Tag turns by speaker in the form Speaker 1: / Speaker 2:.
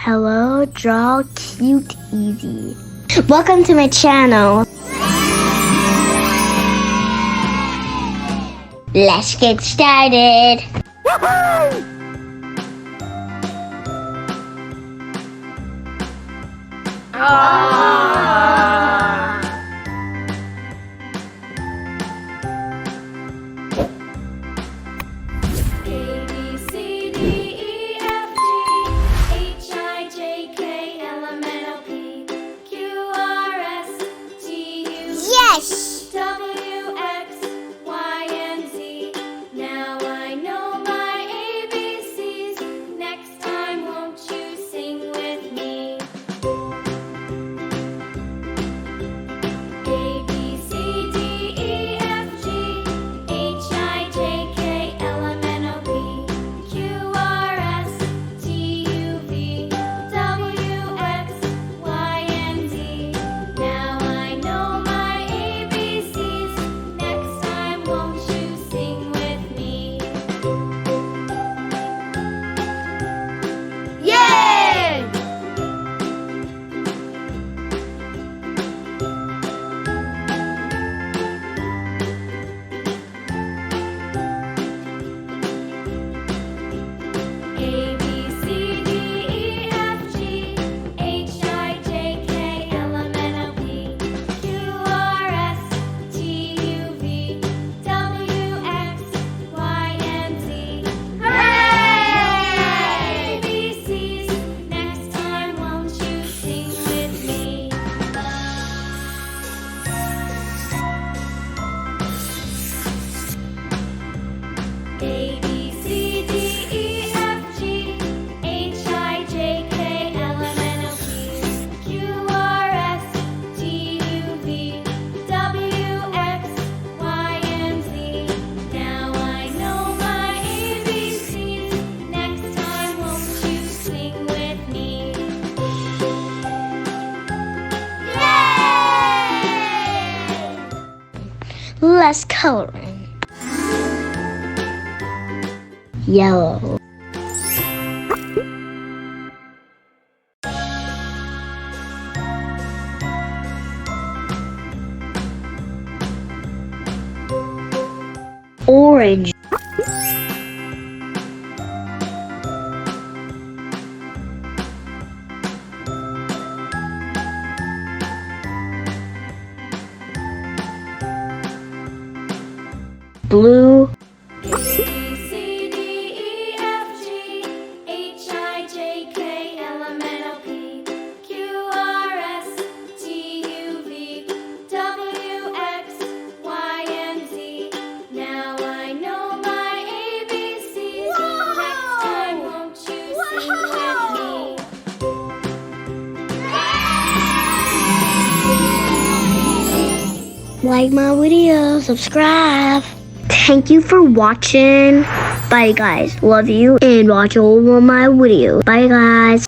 Speaker 1: Hello, Draw Cute Easy. Welcome to my channel. Let's get started. Woohoo! Yes!
Speaker 2: W, X, Y, and Z. Now I know my ABCs. Next time, won't you sing with me? A, B, C, D, E, F, G, H, I, J, K, L, M, N, O, P, Q, R, S, T, U, V, W, X, Y, and Z. Now I know my ABCs. Next time, won't you sing with me?
Speaker 1: Yay!
Speaker 2: A, B, C, D, E, F, G, H, I, J, K, L, M, N, O, P, Q, R, S, T, U, V, W, X, Y, and Z. Hooray! ABCs. Next time, won't you sing with me? A, B, C, D, E, F, G, H, I, J, K, L, M, N, O, P, Q, R, S, T, U, V, W, X, Y, and Z. Now I know my ABCs. Next time, won't you sing with me? Yay!
Speaker 1: Let's color in. Yellow. Orange. Blue.
Speaker 2: A, B, C, D, E, F, G, H, I, J, K, L, M, N, O, P, Q, R, S, T, U, V, W, X, Y, and Z. Now I know my ABCs. Next time, won't you sing with me?
Speaker 1: Like my video, subscribe. Thank you for watching. Bye guys. Love you and watch all of my videos. Bye guys.